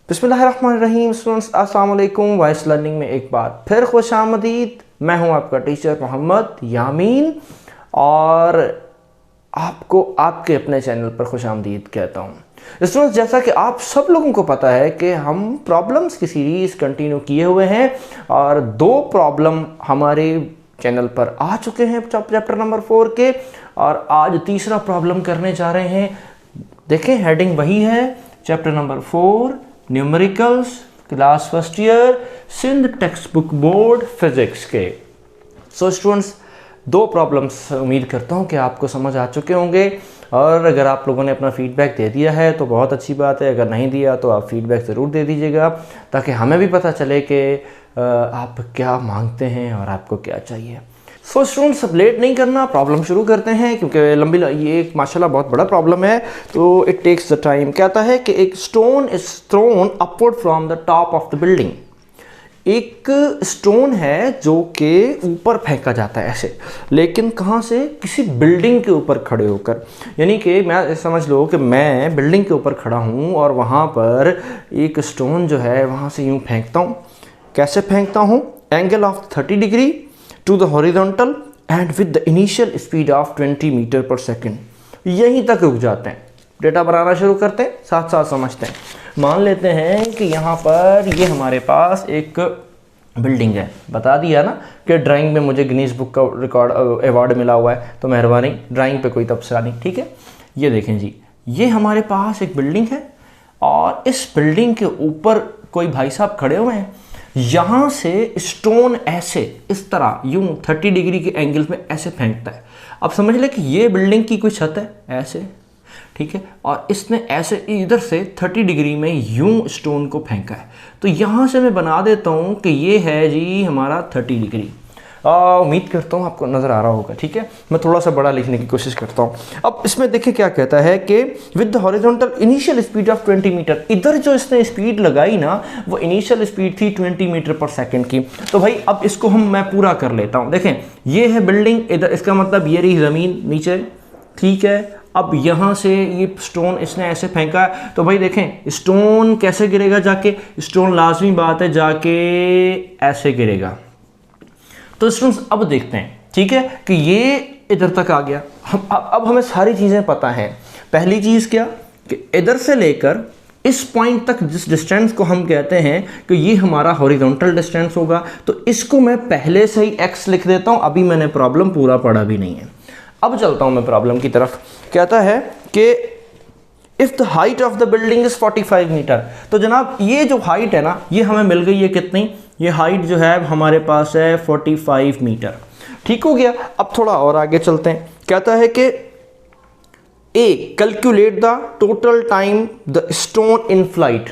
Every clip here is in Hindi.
बिस्मिल्लाहिर्रहमानिर्रहीम। स्टूडेंट्स अस्सलाम वालेकुम। वॉइस लर्निंग में एक बार फिर खुश आमदीद। मैं हूं आपका टीचर मोहम्मद यामीन और आपको आपके अपने चैनल पर खुश आमदीद कहता हूं। स्टूडेंट्स, जैसा कि आप सब लोगों को पता है कि हम प्रॉब्लम्स की सीरीज़ कंटिन्यू किए हुए हैं और 2 प्रॉब्लम हमारे चैनल पर आ चुके हैं चैप्टर नंबर 4 के, और आज तीसरा प्रॉब्लम करने जा रहे हैं। देखें, हेडिंग वही है, chapter number 4 numericals, class first year, Sindh textbook board physics के। सो स्टूडेंट्स, 2 प्रॉब्लम्स उम्मीद करता हूँ कि आपको समझ आ चुके होंगे, और अगर आप लोगों ने अपना फीडबैक दे दिया है तो बहुत अच्छी बात है। अगर नहीं दिया तो आप फीडबैक ज़रूर दे दीजिएगा ताकि हमें भी पता चले कि आप क्या मांगते हैं और आपको क्या चाहिए। सो स्टूडेंट्स, अब लेट नहीं करना, प्रॉब्लम शुरू करते हैं क्योंकि ये एक माशाल्लाह बहुत बड़ा प्रॉब्लम है, तो इट टेक्स द टाइम। कहता है कि एक stone is throne upward from the top of the building. एक स्टोन है जो कि ऊपर फेंका जाता है ऐसे, लेकिन कहाँ से? किसी बिल्डिंग के ऊपर खड़े होकर। यानी कि मैं समझ लो कि मैं बिल्डिंग के ऊपर खड़ा हूँ और वहाँ पर एक स्टोन जो है वहाँ से यूँ फेंकता हूँ। कैसे फेंकता हूँ? Angle of 30 degree to the horizontal and with the initial speed of 20 meter पर सेकेंड। यहीं तक रुक जाते हैं। डेटा बनाना शुरू करते हैं, साथ साथ समझते हैं। मान लेते हैं कि यहाँ पर ये हमारे पास एक बिल्डिंग है। बता दिया ना कि ड्राइंग में मुझे गिनीज बुक का रिकॉर्ड अवार्ड मिला हुआ है, तो मेहरबानी, ड्राइंग पे कोई तबसरा नहीं, ठीक है। ये देखें जी, ये हमारे पास एक बिल्डिंग है और इस बिल्डिंग के ऊपर कोई भाई साहब खड़े हुए हैं। यहाँ से स्टोन ऐसे इस तरह यूं 30 डिग्री के एंगल में ऐसे फेंकता है। अब समझ ले कि ये बिल्डिंग की कोई छत है ऐसे, ठीक है, और इसने ऐसे इधर से 30 डिग्री में यूं स्टोन को फेंका है। तो यहाँ से मैं बना देता हूँ कि ये है जी हमारा 30 डिग्री। उम्मीद करता हूँ आपको नज़र आ रहा होगा, ठीक है। मैं थोड़ा सा बड़ा लिखने की कोशिश करता हूँ। अब इसमें देखिए क्या कहता है कि with the horizontal initial speed of 20 meter. इधर जो इसने स्पीड लगाई ना, वो इनिशियल स्पीड थी 20 मीटर पर सेकंड की। तो भाई अब इसको मैं पूरा कर लेता हूँ। देखें, ये है बिल्डिंग, इधर इसका मतलब ये रही ज़मीन नीचे, ठीक है। अब यहाँ से ये स्टोन इसने ऐसे फेंका, तो भाई देखें स्टोन कैसे गिरेगा जाके? स्टोन लाजमी बात है जाके ऐसे गिरेगा। तो स्टूडेंट्स अब देखते हैं, ठीक है, कि ये इधर तक आ गया। अब हमें सारी चीज़ें पता हैं। पहली चीज़ क्या कि इधर से लेकर इस पॉइंट तक जिस डिस्टेंस को हम कहते हैं कि ये हमारा हॉरिजॉन्टल डिस्टेंस होगा, तो इसको मैं पहले से ही x लिख देता हूँ। अभी मैंने प्रॉब्लम पूरा पढ़ा भी नहीं है। अब चलता हूँ मैं प्रॉब्लम की तरफ। कहता है कि if the height of the building is 45 meter. तो जनाब ये जो हाइट है ना, ये हमें मिल गई है कितनी? ये हाइट जो है हमारे पास है 45 मीटर। ठीक हो गया। अब थोड़ा और आगे चलते हैं। कहता है कि calculate the total time the stone in flight.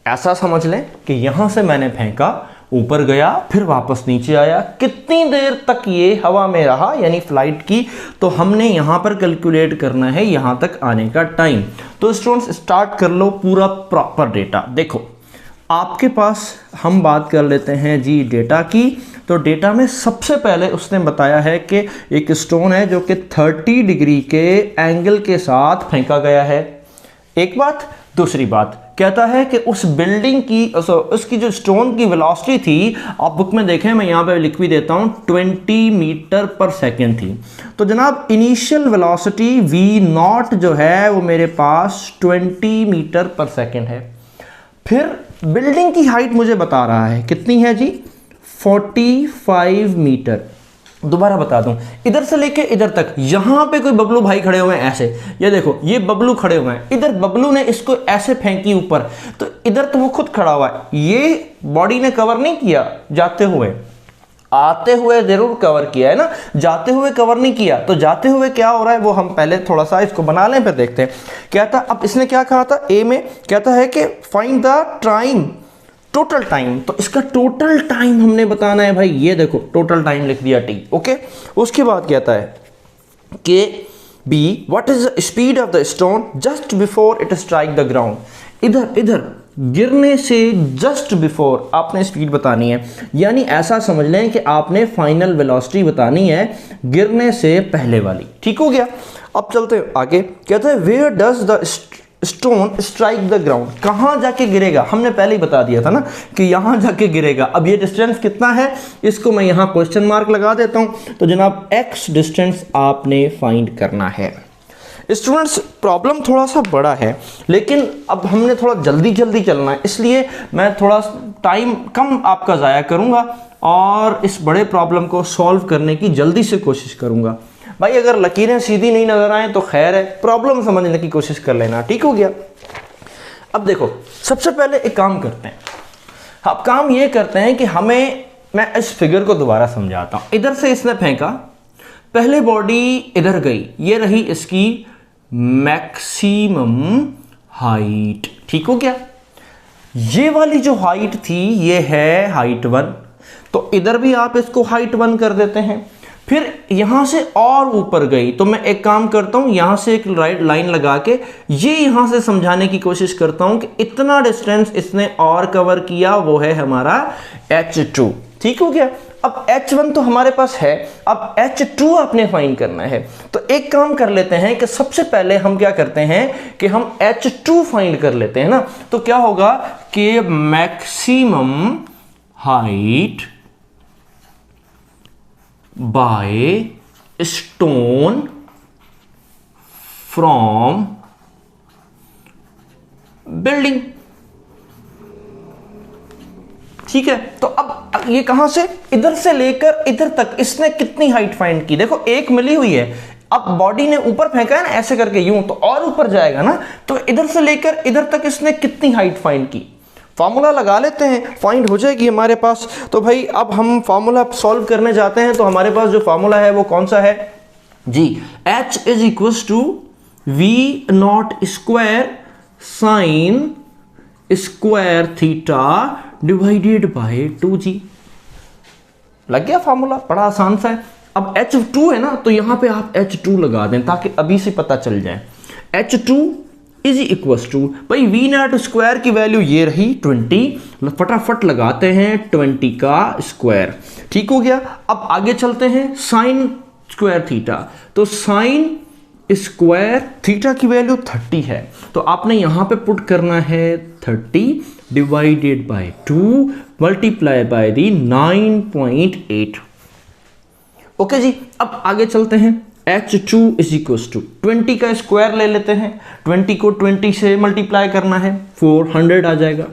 ऐसा समझ लें कि यहां से मैंने फेंका, ऊपर गया, फिर वापस नीचे आया, कितनी देर तक ये हवा में रहा, यानी फ्लाइट की। तो हमने यहां पर कैलकुलेट करना है यहां तक आने का टाइम। तो स्टूडेंट्स स्टार्ट कर लो पूरा प्रॉपर डेटा। देखो आपके पास हम बात कर लेते हैं जी डेटा की। तो डेटा में सबसे पहले उसने बताया है कि एक स्टोन है जो कि 30 डिग्री के एंगल के साथ फेंका गया है। एक बात। दूसरी बात कहता है कि उस बिल्डिंग की उसकी जो स्टोन की वेलोसिटी थी, आप बुक में देखें, मैं यहाँ पे लिख भी देता हूँ, 20 मीटर पर सेकेंड थी। तो जनाब इनिशियल वेलोसिटी v0 जो है वो मेरे पास 20 मीटर पर सेकेंड है। फिर बिल्डिंग की हाइट मुझे बता रहा है कितनी है जी? 45 मीटर। दोबारा बता दूं, इधर से लेके इधर तक यहां पे कोई बबलू भाई खड़े हुए हैं ऐसे। ये देखो ये बबलू खड़े हुए हैं, इधर बबलू ने इसको ऐसे फेंकी ऊपर, तो इधर तो वो खुद खड़ा हुआ है। ये बॉडी ने कवर नहीं किया जाते हुए, आते हुए जरूर कवर किया है ना, जाते हुए कवर नहीं किया। तो जाते हुए क्या हो रहा है वो हम पहले थोड़ा सा इसको बना लें, फिर देखते हैं। कहता, अब इसने क्या कहा था ए में? कहता है कि find the time, total time. तो इसका टोटल टाइम हमने बताना है भाई। ये देखो टोटल टाइम लिख दिया टी, ओके। उसके बाद कहता है कि be what is the speed of the stone just before it strike the ground. इधर गिरने से जस्ट बिफोर आपने स्पीड बतानी है, यानी ऐसा समझ लें कि आपने फाइनल वेलोसिटी बतानी है गिरने से पहले वाली। ठीक हो गया। अब चलते हैं आगे। कहता है where does the stone strike the ground, कहाँ जाके गिरेगा, हमने पहले ही बता दिया था ना कि यहाँ जाके गिरेगा। अब ये डिस्टेंस कितना है, इसको मैं यहाँ क्वेश्चन मार्क लगा देता हूँ। तो जनाब x डिस्टेंस आपने फाइंड करना है। स्टूडेंट्स प्रॉब्लम थोड़ा सा बड़ा है, लेकिन अब हमने थोड़ा जल्दी जल्दी चलना है, इसलिए मैं थोड़ा टाइम कम आपका ज़ाया करूँगा और इस बड़े प्रॉब्लम को सॉल्व करने की जल्दी से कोशिश करूँगा। भाई अगर लकीरें सीधी नहीं नज़र आए तो खैर है, प्रॉब्लम समझने की कोशिश कर लेना, ठीक हो गया। अब देखो सबसे पहले एक काम करते हैं, अब काम ये करते हैं कि मैं इस फिगर को दोबारा समझाता हूँ। इधर से इसने फेंका, पहले बॉडी इधर गई, ये रही इसकी मैक्सिमम हाइट, ठीक हो गया। ये वाली जो हाइट थी ये है हाइट 1, तो इधर भी आप इसको हाइट 1 कर देते हैं। फिर यहां से और ऊपर गई, तो मैं एक काम करता हूं, यहां से एक राइट लाइन लगा के ये यहां से समझाने की कोशिश करता हूं कि इतना डिस्टेंस इसने और कवर किया, वो है हमारा h2, ठीक हो गया। अब h1 तो हमारे पास है, अब h2 आपने फाइंड करना है। तो एक काम कर लेते हैं कि सबसे पहले हम क्या करते हैं कि हम h2 फाइंड कर लेते हैं ना। तो क्या होगा कि maximum height by stone from building, ठीक है। तो अब ये कहां से, इधर से लेकर इधर तक इसने कितनी हाइट फाइंड की, देखो एक मिली हुई है। अब बॉडी ने ऊपर फेंका है ना ऐसे करके यूं, तो और ऊपर जाएगा ना, तो इधर से लेकर इधर तक इसने कितनी हाइट फाइंड की। फार्मूला लगा लेते हैं, फाइंड हो जाएगी हमारे पास। तो भाई अब हम फार्मूला सॉल्व करने जाते हैं। तो हमारे पास जो फार्मूला है वो कौन सा है जी, h is equal to we naught square sine square theta divided by 2g। लग गया फार्मूला, बड़ा आसान सा है। अब h2 है ना, तो यहां पे आप h2 लगा दें ताकि अभी से पता चल जाए। h2 इज इक्वल टू, भाई वी नॉट स्क्वायर की वैल्यू ये रही 20, फटाफट लगाते हैं 20 का स्क्वायर, ठीक हो गया। अब आगे चलते हैं, साइन स्क्वायर थीटा, तो साइन स्क्वायर थीटा की वैल्यू 30 है, तो आपने यहां पे पुट करना है 30 divided by 2 multiply by the 9.8। Okay जी, अब आगे चलते हैं। h2 इज इक्वल टू 20 का स्क्वायर ले लेते हैं, 20 को 20 से मल्टीप्लाई करना है, 400 आ जाएगा,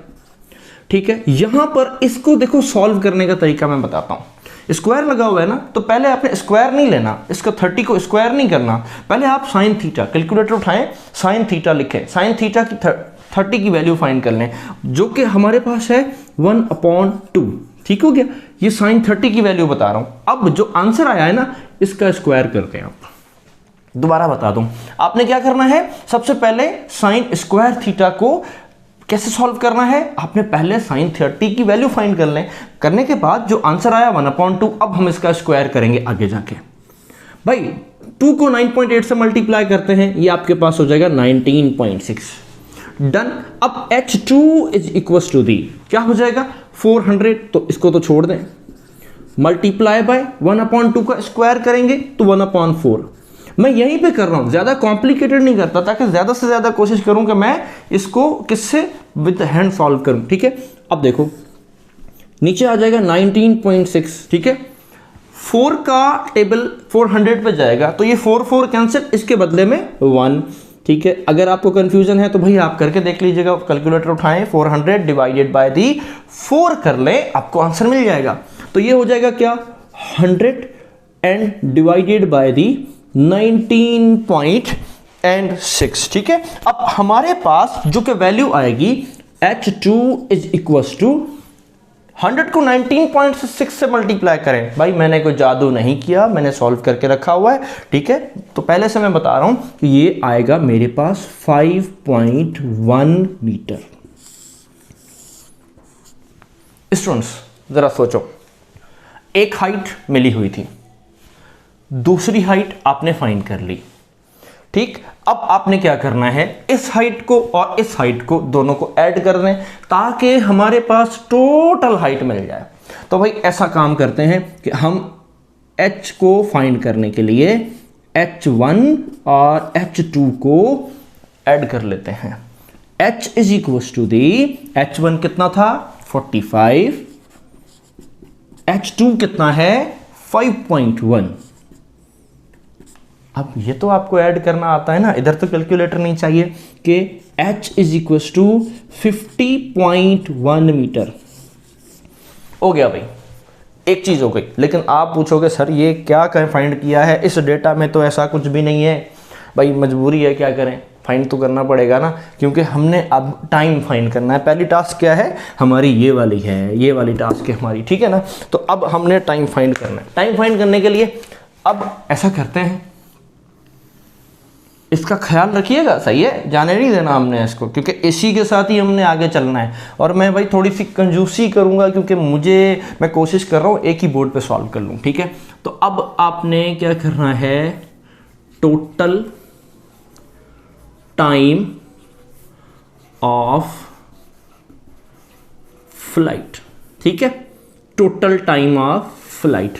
ठीक है। यहां पर इसको देखो सॉल्व करने का तरीका मैं बताता हूं। स्क्वायर लगा हुआ है ना, तो पहले आपने स्क्वायर नहीं लेना, इसका 30 को स्क्वायर नहीं करना, पहले आप साइन थीटा, कैलकुलेटर उठाएं, साइन थीटा लिखें, साइन थीटा की 30 की वैल्यू फाइंड कर लें, जो कि हमारे पास है 1/2, ठीक हो गया। ये साइन 30 की वैल्यू बता रहा हूं। अब जो आंसर आया है ना, इसका स्क्वायर करते हैं। आप दोबारा बता दूं, आपने क्या करना है, सबसे पहले साइन स्क्वायर थीटा को कैसे सॉल्व करना है, आपने पहले साइन 30 की वैल्यू फाइंड कर लें, करने के बाद जो आंसर आया 1/2, अब हम इसका स्क्वायर करेंगे आगे जाके। भाई 2 को 9.8 से मल्टीप्लाई करते हैं, ये आपके पास हो जाएगा 19.6, डन। अब h2 इज इक्वल टू दी क्या हो जाएगा 400, तो इसको तो छोड़ दें, मल्टीप्लाई बाय 1/2 का स्क्वायर करेंगे तो 1/4। मैं यहीं पे कर रहा हूं, ज्यादा कॉम्प्लिकेटेड नहीं करता, ताकि ज्यादा से ज्यादा कोशिश करूं कि मैं इसको किससे विद हैंड सॉल्व करूं, ठीक है। अब देखो नीचे आ जाएगा 19.6, ठीक है। 4 का टेबल 400 पे जाएगा, तो ये 4 कैंसिल, इसके बदले में 1, ठीक है। अगर आपको कंफ्यूजन है तो भाई आप करके देख लीजिएगा, कैलकुलेटर उठाएं, 400 डिवाइडेड बाय दी 4 कर लें, आपको आंसर मिल जाएगा। तो ये हो जाएगा क्या 100 एंड डिवाइडेड बाय दी 19.6, ठीक है। अब हमारे पास जो कि वैल्यू आएगी h2 इज इक्वल टू 100 को 19.6 से मल्टीप्लाई करें। भाई मैंने कोई जादू नहीं किया, मैंने सॉल्व करके रखा हुआ है, ठीक है। तो पहले से मैं बता रहा हूं कि ये आएगा मेरे पास 5.1 मीटर। स्टूडेंट्स जरा सोचो, एक हाइट मिली हुई थी, दूसरी हाइट आपने फाइंड कर ली, ठीक। अब आपने क्या करना है, इस हाइट को और इस हाइट को दोनों को ऐड कर दें ताकि हमारे पास टोटल हाइट मिल जाए। तो भाई ऐसा काम करते हैं कि हम h को फाइंड करने के लिए h1 और h2 को ऐड कर लेते हैं। h is equal to the h1 कितना था 45, h2 कितना है 5.1। अब ये तो आपको ऐड करना आता है ना, इधर तो कैलकुलेटर नहीं चाहिए कि h is equal to 50.1 meter. हो गया भाई, एक चीज हो गई। लेकिन आप पूछोगे सर ये क्या फाइंड किया है, इस डेटा में तो ऐसा कुछ भी नहीं है। भाई मजबूरी है, क्या करें, फाइंड तो करना पड़ेगा ना, क्योंकि हमने अब टाइम फाइंड करना है। पहली टास्क क्या है हमारी, ये वाली है, ये वाली टास्क है हमारी, ठीक है ना। तो अब हमने टाइम फाइंड करना है। टाइम फाइंड करने के लिए अब ऐसा करते हैं, इसका ख्याल रखिएगा, सही है, जाने नहीं देना हमने इसको, क्योंकि इसी के साथ ही हमने आगे चलना है। और मैं भाई थोड़ी सी कंजूसी करूंगा, क्योंकि मैं कोशिश कर रहा हूँ एक ही बोर्ड पे सॉल्व कर लूँ, ठीक है। तो अब आपने क्या करना है, टोटल टाइम ऑफ फ्लाइट, ठीक है, टोटल टाइम ऑफ फ्लाइट।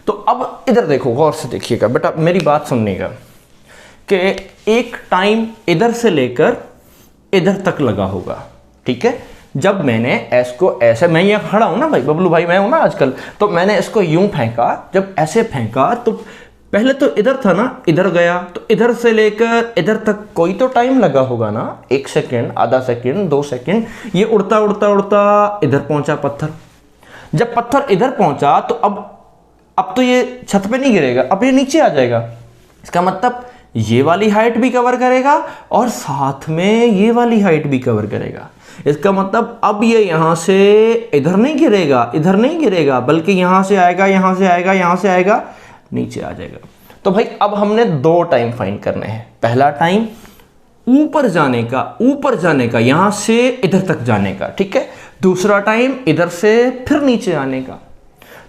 तो अब इधर देखो, गौर से देखिएगा बेटा, मेरी बात सुनने कि एक टाइम इधर से लेकर इधर तक लगा होगा, ठीक है। जब मैंने इसको ऐसे, मैं यहाँ खड़ा हूं ना भाई, बबलू भाई मैं हूं ना आजकल, तो मैंने इसको यूं फेंका, जब ऐसे फेंका तो पहले तो इधर था ना, इधर गया, तो इधर से लेकर इधर तक कोई तो टाइम लगा होगा ना, 1 सेकेंड, आधा सेकेंड, 2 सेकेंड। ये उड़ता उड़ता उड़ता इधर पहुंचा पत्थर। जब पत्थर इधर पहुंचा तो अब तो ये छत पे नहीं गिरेगा, अब ये नीचे आ जाएगा। इसका मतलब ये वाली हाइट भी कवर करेगा और साथ में ये वाली हाइट भी कवर करेगा। इसका मतलब अब ये यहां से इधर नहीं गिरेगा, इधर नहीं गिरेगा, बल्कि यहां से आएगा, यहां से आएगा, यहां से आएगा, नीचे आ जाएगा। तो भाई अब हमने 2 टाइम फाइंड करने हैं। पहला टाइम ऊपर जाने का, यहां से इधर तक जाने का, ठीक है। दूसरा टाइम इधर से फिर नीचे आने का।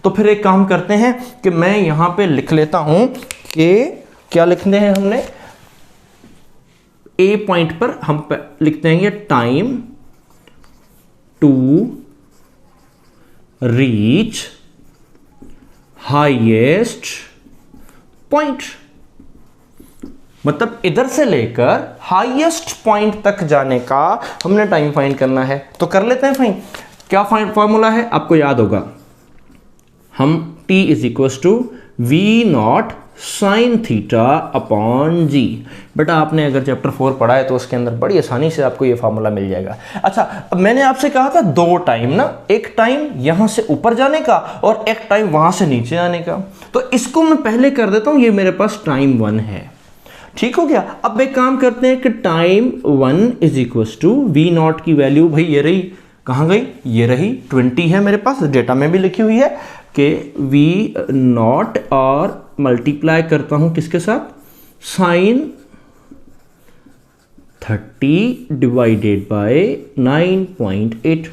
तो फिर एक काम करते हैं कि मैं यहां पे लिख लेता हूं कि क्या लिखने हैं हमने, ए पॉइंट पर हम लिखते हैं time to reach highest point. मतलब इधर से लेकर हाईएस्ट पॉइंट तक जाने का हमने टाइम फाइंड करना है। तो कर लेते हैं फाइंड। क्या फॉर्मूला है आपको याद होगा, हम t is equal to we naught sine theta upon G. बेटा आपने अगर चैप्टर 4 पढ़ा है तो उसके अंदर बड़ी आसानी से आपको ये फार्मूला मिल जाएगा। अच्छा, अब मैंने आपसे कहा था 2 टाइम ना, एक टाइम यहां से ऊपर जाने का और एक टाइम वहां से नीचे आने का। तो इसको मैं पहले कर देता हूं, ये मेरे पास टाइम 1 है, ठीक हो गया। अब एक काम करते हैं कि time 1 is equal to we naught की वैल्यू, भाई ये रही, कहां गई, ये रही 20 है मेरे पास, डेटा में भी लिखी हुई है कि वी नॉट, और मल्टीप्लाई करता हूं किसके साथ, साइन 30 डिवाइडेड बाय 9.8।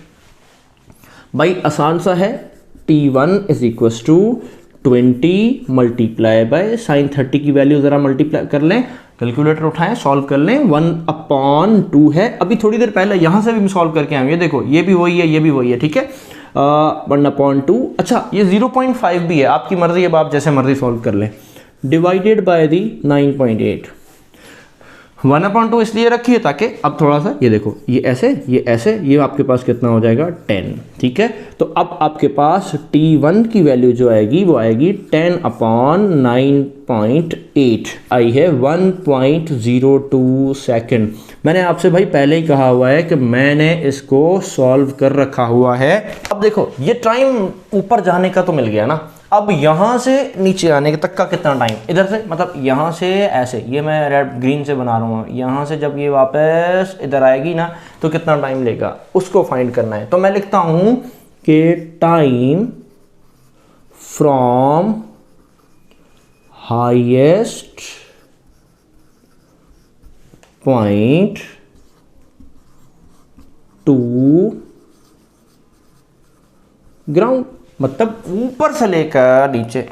भाई आसान सा है, t1 is equal to 20 multiply by sine 30 की वैल्यू जरा मल्टीप्लाई कर लें, कैलकुलेटर उठाएं, सॉल्व कर लें, 1/2 है। अभी थोड़ी देर पहले यहां से भी मैं सॉल्व करके आया, ये देखो, ये भी वही है, ये भी वही है, ठीक है। 1/2, अच्छा ये 0.5 भी है, आपकी मर्जी, अब आप जैसे मर्जी सॉल्व कर लें, डिवाइडेड बाय दी 9.8। 1/2 इसलिए रखिए ताकि अब थोड़ा सा ये देखो, ये ऐसे, ये ऐसे, ये आपके पास कितना हो जाएगा 10, ठीक है। तो अब आपके पास t1 की वैल्यू जो आएगी वो आएगी 10/9.8, आई है 1.02 सेकेंड। मैंने आपसे भाई पहले ही कहा हुआ है कि मैंने इसको सॉल्व कर रखा हुआ है। अब देखो ये टाइम ऊपर जाने का तो मिल गया ना, अब यहां से नीचे आने तक का कितना टाइम, इधर से मतलब यहां से ऐसे, ये मैं रेड ग्रीन से बना रहा हूं, यहां से जब ये वापस इधर आएगी ना तो कितना टाइम लेगा, उसको फाइंड करना है। तो मैं लिखता हूं कि time from highest point two ground, मतलब ऊपर से लेकर नीचे।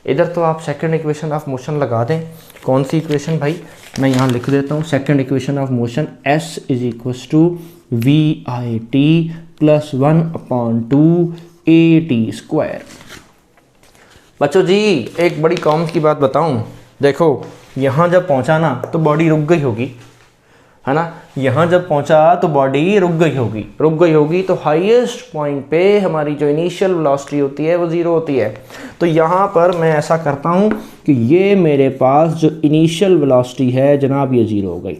इधर तो आप सेकंड इक्वेशन ऑफ मोशन लगा दें। कौन सी इक्वेशन भाई, मैं यहाँ लिख देता हूँ, second equation of motion, s is equal to v i t plus 1/2 at²। बच्चों जी एक बड़ी कॉमन की बात बताऊं, देखो यहाँ जब पहुँचा ना तो बॉडी रुक गई होगी, है ना। यहाँ जब पहुँचा तो बॉडी रुक गई होगी तो हाईएस्ट पॉइंट पे हमारी जो इनिशियल वेलोसिटी होती है वो 0 होती है। तो यहाँ पर मैं ऐसा करता हूँ कि ये मेरे पास जो इनिशियल वेलोसिटी है जनाब ये 0 हो गई,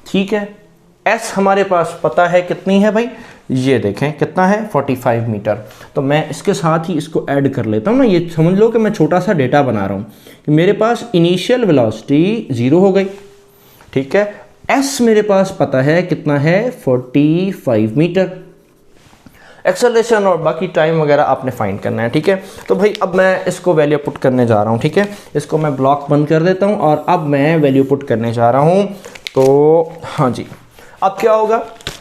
ठीक है। एस हमारे पास पता है कितनी है भाई, ये देखें कितना है 45 मीटर। तो मैं इसके साथ ही इसको ऐड कर लेता हूँ ना, ये समझ लो कि मैं छोटा सा डेटा बना रहा हूँ कि मेरे पास इनिशियल वेलोसिटी 0 हो गई, ठीक है। एस मेरे पास पता है कितना है 45 मीटर। एक्सेलरेशन और बाकी टाइम वगैरह आपने फाइंड करना है, ठीक है। तो भाई अब मैं इसको वैल्यू पुट करने जा रहा हूँ, ठीक है। इसको मैं ब्लॉक बंद कर देता हूँ और अब मैं वैल्यू पुट करने जा रहा हूँ। तो हाँ जी, अब क्या होगा,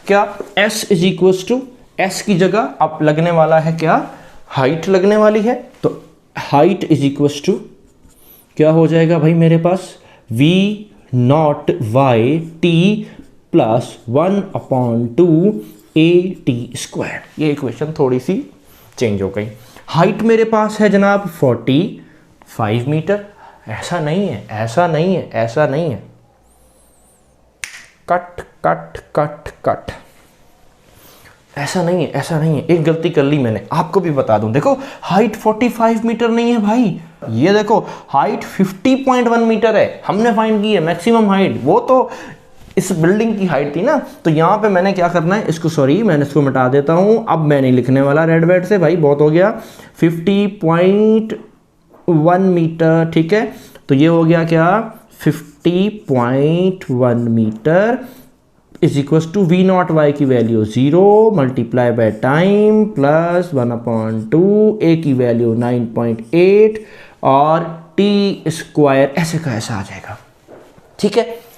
क्या s is equals to, s की जगह अब लगने वाला है क्या, हाइट लगने वाली है। तो हाइट इज इक्वल्स टू क्या हो जाएगा भाई मेरे पास, v naught y t plus 1/2 a t square. ये इक्वेशन थोड़ी सी चेंज हो गई। हाइट मेरे पास है जनाब 45 मीटर। ऐसा नहीं है, ऐसा नहीं है, ऐसा नहीं है, कट कट कट कट, ऐसा नहीं है, ऐसा नहीं है। एक गलती कर ली मैंने, आपको भी बता दूं। देखो हाइट 45 मीटर नहीं है भाई, ये देखो हाइट 50.1 मीटर है, हमने फाइंड की है मैक्सिमम हाइट, वो तो इस बिल्डिंग की हाइट थी ना। तो यहाँ पे मैंने क्या करना है, इसको सॉरी मैंने इसको मिटा देता हूँ। अब मैं नहीं लिखने वाला रेड वेड से भाई, बहुत हो गया, 50.1 मीटर, ठीक है। तो ये हो गया क्या, 50.1 metre is equal to we naught Y की value 0 multiply by time plus 1/2, A की वैल्यू 9.8 और टी स्क्वायर ऐसे का ऐसा आ जाएगा, ठीक है।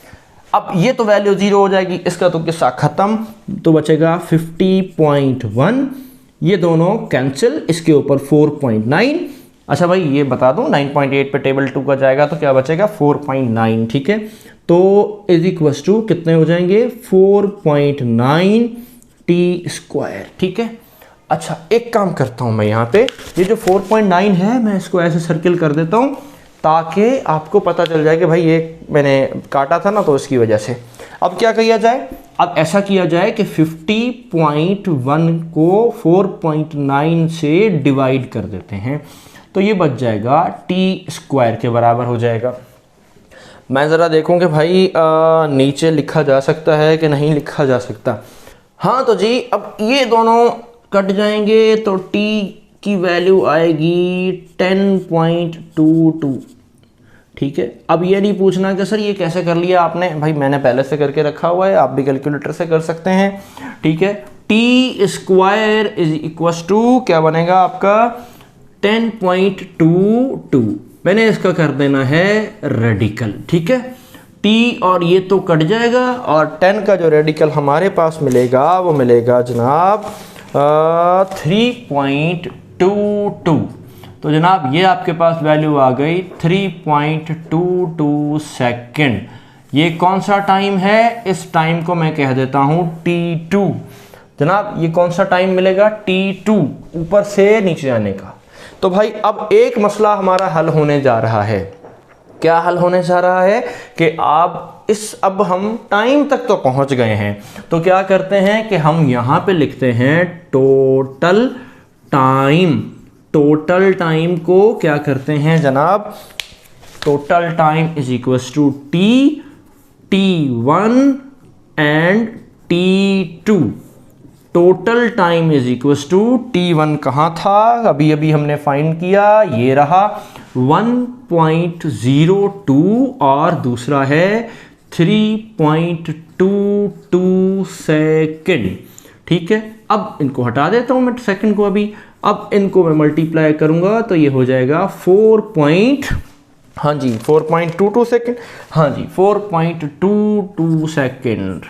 अब ये तो वैल्यू 0 हो जाएगी, इसका तो किस्सा खत्म, तो बचेगा 50.1, ये दोनों कैंसिल, इसके ऊपर 4.9। अच्छा भाई ये बता दूं 9.8 पे टेबल 2 का जाएगा तो क्या बचेगा 4.9, ठीक है। तो इज इक्वल्स टू कितने हो जाएंगे 4.9 टी स्क्वायर, ठीक है। अच्छा एक काम करता हूं मैं, यहाँ पे ये जो 4.9 है मैं इसको ऐसे सर्किल कर देता हूं ताकि आपको पता चल जाए कि भाई ये मैंने काटा था ना तो इसकी वजह से। अब क्या किया जाए, अब ऐसा किया जाए कि 50.1 को 4.9 से डिवाइड कर देते हैं, तो ये बच जाएगा टी स्क्वायर के बराबर हो जाएगा। मैं ज़रा देखूं कि भाई नीचे लिखा जा सकता है कि नहीं लिखा जा सकता। हाँ तो जी अब ये दोनों कट जाएंगे तो टी की वैल्यू आएगी 10.22, ठीक है। अब ये नहीं पूछना कि सर ये कैसे कर लिया आपने, भाई मैंने पहले से करके रखा हुआ है, आप भी कैलकुलेटर से कर सकते हैं, ठीक है। T square is equal to क्या बनेगा आपका 10.22, मैंने इसका कर देना है रेडिकल, ठीक है। टी और ये तो कट जाएगा और 10 का जो रेडिकल हमारे पास मिलेगा वो मिलेगा जनाब 3.22। तो जनाब ये आपके पास वैल्यू आ गई 3.22 सेकेंड। ये कौन सा टाइम है, इस टाइम को मैं कह देता हूँ T2। जनाब ये कौन सा टाइम मिलेगा T2, ऊपर से नीचे जाने का। तो भाई अब एक मसला हमारा हल होने जा रहा है, क्या हल होने जा रहा है कि अब हम टाइम तक तो पहुंच गए हैं, तो क्या करते हैं कि हम यहाँ पे लिखते हैं टोटल टाइम। टोटल टाइम को क्या करते हैं जनाब, total time is equals to T1 and T2। Total time is equals to T1 कहाँ था, अभी अभी हमने फाइंड किया, ये रहा 1.02 और दूसरा है 3.22 सेकेंड, ठीक है। अब इनको हटा देता हूँ मैं सेकंड को अभी, अब इनको मैं मल्टीप्लाई करूंगा तो ये हो जाएगा 4.22 सेकेंड, हाँ जी 4.22 सेकेंड।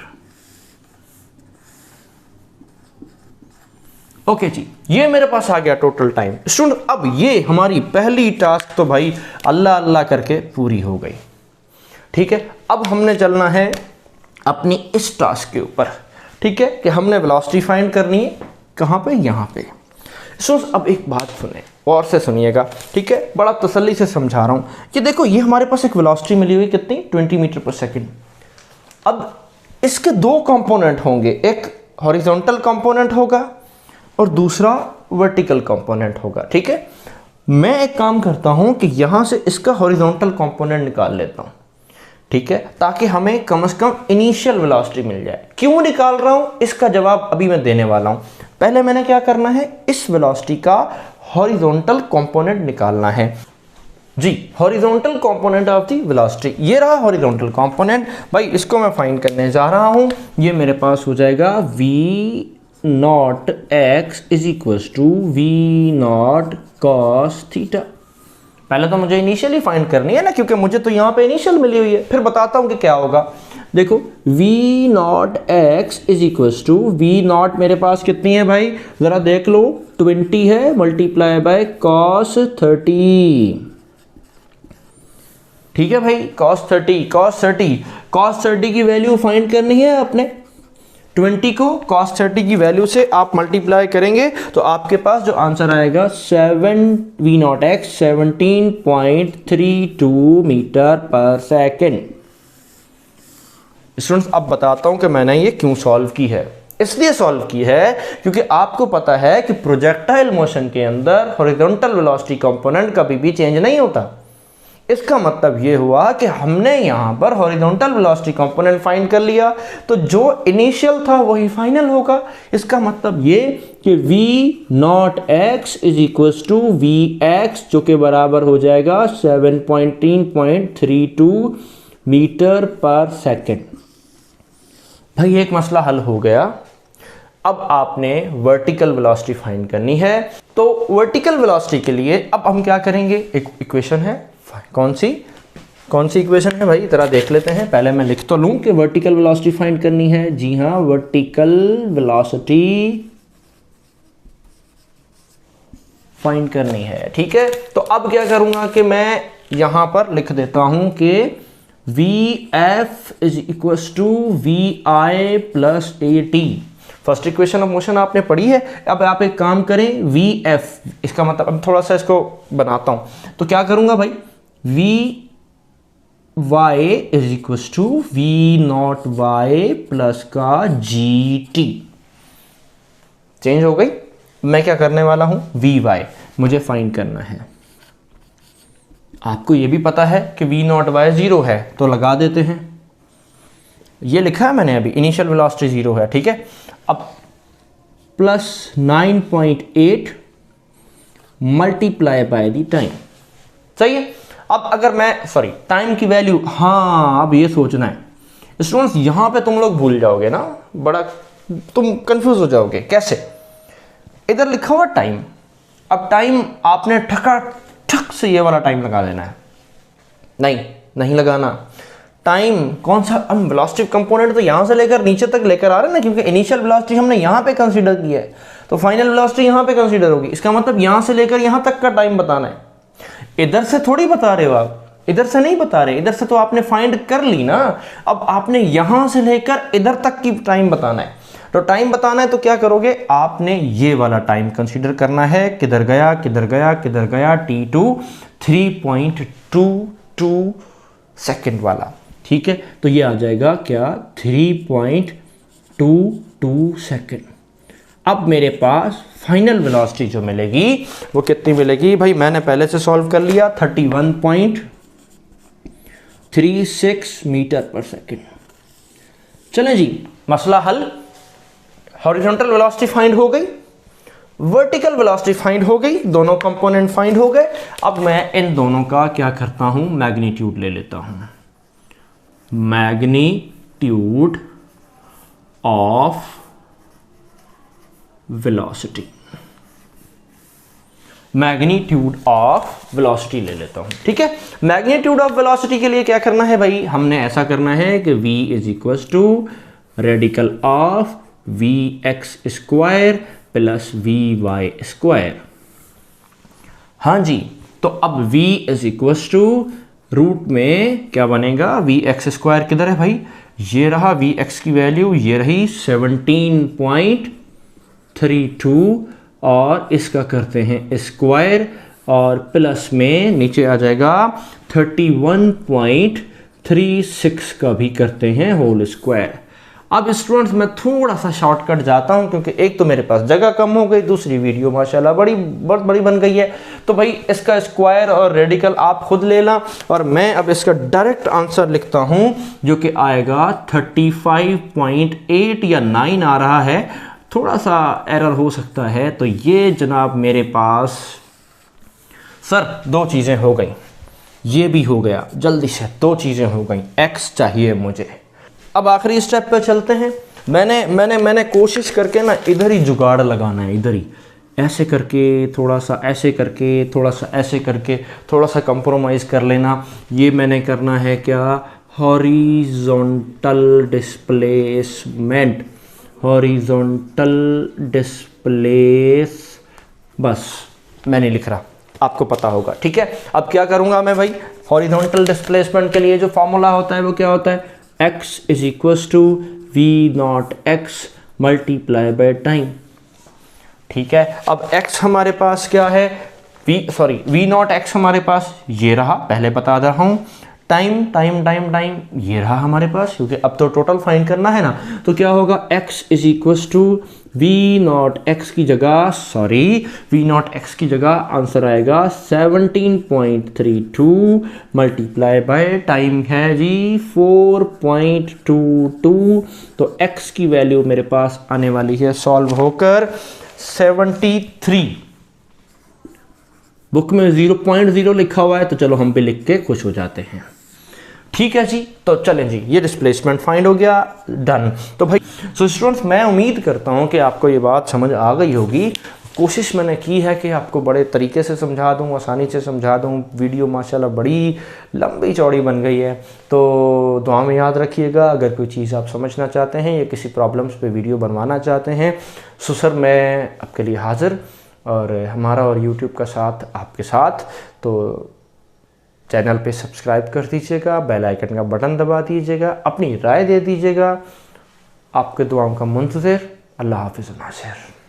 ओके जी, ये मेरे पास आ गया टोटल टाइम। स्टूडेंट अब ये हमारी पहली टास्क तो भाई अल्लाह अल्लाह करके पूरी हो गई, ठीक है। अब हमने चलना है अपनी इस टास्क के ऊपर, ठीक है, कि हमने वेलोसिटी फाइंड करनी है कहाँ पे, यहाँ पे। अब एक बात सुने और से सुनिएगा, ठीक है, बड़ा तसल्ली से समझा रहा हूँ कि देखो ये हमारे पास एक वेलोसिटी मिली हुई कितनी 20 मीटर पर सेकेंड। अब इसके दो कंपोनेंट होंगे, एक हॉरिजॉन्टल कंपोनेंट होगा और दूसरा वर्टिकल कंपोनेंट होगा, ठीक है। मैं एक काम करता हूं कि यहां से इसका हॉरिजॉन्टल कंपोनेंट निकाल लेता हूं, ठीक है, ताकि हमें कम से कम इनिशियल वेलोसिटी मिल जाए। क्यों निकाल रहा हूं, इसका जवाब अभी मैं देने वाला हूं। पहले मैंने क्या करना है, इस वेलोसिटी का हॉरिजॉन्टल कंपोनेंट निकालना है जी। Horizontal component of the velocity, ये रहा हॉरिजॉन्टल कंपोनेंट। भाई इसको मैं फाइंड करने जा रहा हूं। ये मेरे पास हो जाएगा v0 x is equal to v0 cos theta. पहले तो मुझे इनिशियली फाइंड करनी है ना, क्योंकि मुझे तो यहाँ पे इनिशियल मिली हुई है। फिर बताता हूँ कि क्या होगा। देखो v0 x is equal to v0 मेरे पास कितनी है भाई, जरा देख लो, 20 है, मल्टीप्लाई बाय cos 30। ठीक है भाई, cos 30 की वैल्यू फाइंड करनी है आपने। 20 को cos 30 की वैल्यू से आप मल्टीप्लाई करेंगे तो आपके पास जो आंसर आएगा 7v0x 17.32 मीटर पर सेकेंड। स्टूडेंट्स अब बताता हूं कि मैंने ये क्यों सॉल्व की है। इसलिए सॉल्व की है क्योंकि आपको पता है कि प्रोजेक्टाइल मोशन के अंदर हॉरिजॉन्टल वेलोसिटी कंपोनेंट कभी भी चेंज नहीं होता। इसका मतलब ये हुआ कि हमने यहां पर हॉरिजॉन्टल वेलोसिटी कंपोनेंट फाइंड कर लिया, तो जो इनिशियल था वही फाइनल होगा। इसका मतलब ये कि v0x is equal to vx, जो के बराबर हो जाएगा 17.32 मीटर पर सेकेंड। भाई एक मसला हल हो गया। अब आपने वर्टिकल वेलोसिटी फाइंड करनी है। तो वर्टिकल वेलोसिटी के लिए अब हम क्या करेंगे, एक इक्वेशन है, कौन सी इक्वेशन है भाई, जरा देख लेते हैं। पहले मैं लिख तो लूं कि वर्टिकल वेलोसिटी फाइंड करनी है। जी हां, वर्टिकल वेलोसिटी फाइंड करनी है, ठीक है। तो अब क्या करूंगा कि मैं यहां पर लिख देता हूं कि vf is equal to vi plus at। First equation of motion आपने पढ़ी है। अब आप एक काम करें, vf, इसका मतलब अब थोड़ा सा इसको बनाता हूं, तो क्या करूंगा भाई, vy is equal to v0y plus का gt। चेंज हो गई। मैं क्या करने वाला हूं, vy मुझे फाइंड करना है। आपको यह भी पता है कि v0y 0 है, तो लगा देते हैं। ये लिखा है मैंने अभी, इनिशियल वेलोसिटी 0 है, ठीक है। अब plus 9.8 multiply by the time, सही है। अब अगर मैं टाइम की वैल्यू, हाँ अब ये सोचना है स्टूडेंट्स, यहां पे तुम लोग भूल जाओगे ना, बड़ा तुम कंफ्यूज हो जाओगे। कैसे, इधर लिखा हुआ टाइम, अब टाइम आपने ठक से ये वाला टाइम लगा देना है। नहीं लगाना। टाइम कौन सा, हम वेलोसिटी कंपोनेंट तो यहां से लेकर नीचे तक लेकर आ रहे हैं ना, क्योंकि इनिशियल वेलोसिटी हमने यहां पे कंसीडर किया है, तो फाइनल वेलोसिटी यहां पे कंसीडर होगी। इसका मतलब यहां से लेकर यहां तक का टाइम बताना है। इधर से थोड़ी बता रहे हो आप, इधर से नहीं बता रहे, इधर से तो आपने फाइंड कर ली ना। अब आपने यहां से लेकर इधर तक की टाइम बताना है। तो टाइम बताना है तो क्या करोगे, आपने ये वाला टाइम कंसीडर करना है। किधर गया t2 3.22 सेकेंड वाला, ठीक है। तो ये आ जाएगा क्या, 3.22 सेकेंड। अब मेरे पास फाइनल वेलोसिटी जो मिलेगी वो कितनी मिलेगी भाई, मैंने पहले से सॉल्व कर लिया, 31.36 मीटर पर सेकेंड। चलें जी, मसला हल। हॉरिजॉन्टल वेलोसिटी फाइंड हो गई, वर्टिकल वेलोसिटी फाइंड हो गई, दोनों कंपोनेंट फाइंड हो गए। अब मैं इन दोनों का क्या करता हूं, मैग्नीट्यूड ले लेता हूं। Magnitude of velocity, magnitude of velocity ले लेता हूं, ठीक है। मैग्नीट्यूड ऑफ वेलोसिटी के लिए क्या करना है भाई, हमने ऐसा करना है कि v is equal to radical of vx square plus vy square. हाँ जी, तो अब v is equal to root में क्या बनेगा, vx स्क्वायर किधर है भाई, ये रहा vx की वैल्यू, ये रही 17.32 और इसका करते हैं स्क्वायर और प्लस में नीचे आ जाएगा 31.36 36 का भी करते हैं होल स्क्वायर। अब स्टूडेंट्स मैं थोड़ा सा शॉर्टकट जाता हूं क्योंकि एक तो मेरे पास जगह कम हो गई, दूसरी वीडियो माशाल्लाह बहुत बड़ी बन गई है। तो भाई इसका स्क्वायर और रेडिकल आप खुद ले ला और मैं अब इसका डायरेक्ट आंसर लिखता हूं जो कि आएगा 35.8 या 9 आ रहा है, थोड़ा सा एरर हो सकता है। तो ये जनाब मेरे पास सर 2 चीज़ें हो गई, ये भी हो गया, जल्दी से 2 चीज़ें हो गई, x चाहिए मुझे। अब आखिरी स्टेप पे चलते हैं। मैंने कोशिश करके ना इधर ही जुगाड़ लगाना है, इधर ही ऐसे करके, थोड़ा सा ऐसे करके, थोड़ा सा ऐसे करके, थोड़ा सा कंप्रोमाइज़ कर लेना। ये मैंने करना है क्या, हॉरिजॉन्टल डिस्प्लेसमेंट, हॉरिजॉन्टल डिस्प्लेस, बस मैं नहीं लिख रहा, आपको पता होगा, ठीक है। अब क्या करूंगा मैं भाई, हॉरिजॉन्टल डिस्प्लेसमेंट के लिए जो फॉर्मूला होता है वो क्या होता है, x is equals to we naught x multiply by time, ठीक है। अब x हमारे पास क्या है, वी नॉट एक्स हमारे पास ये रहा, पहले बता रहा हूं, टाइम टाइम टाइम टाइम ये रहा हमारे पास, क्योंकि अब तो टोटल फाइंड करना है ना। तो क्या होगा, x is equals to we naught x की जगह, वी नॉट एक्स की जगह आंसर आएगा 17.32 मल्टीप्लाई बाय टाइम है जी 4.22। तो x की वैल्यू मेरे पास आने वाली है सॉल्व होकर 73। बुक में 0.0 लिखा हुआ है तो चलो हम भी लिख के खुश हो जाते हैं, ठीक है जी। तो चलें जी, ये डिस्प्लेसमेंट फाइंड हो गया, डन। तो भाई स्टूडेंट्स मैं उम्मीद करता हूँ कि आपको ये बात समझ आ गई होगी। कोशिश मैंने की है कि आपको बड़े तरीके से समझा दूँ, आसानी से समझा दूँ। वीडियो माशाल्लाह बड़ी लंबी चौड़ी बन गई है, तो दुआ में याद रखिएगा। अगर कोई चीज़ आप समझना चाहते हैं या किसी प्रॉब्लम्स पे वीडियो बनवाना चाहते हैं तो सर मैं आपके लिए हाज़िर, और हमारा और YouTube का साथ आपके साथ। तो चैनल पे सब्सक्राइब कर दीजिएगा, बेल आइकन का बटन दबा दीजिएगा, अपनी राय दे दीजिएगा। आपके दुआओं का मुंतज़िर। अल्लाह हाफ़िज़ नासिर।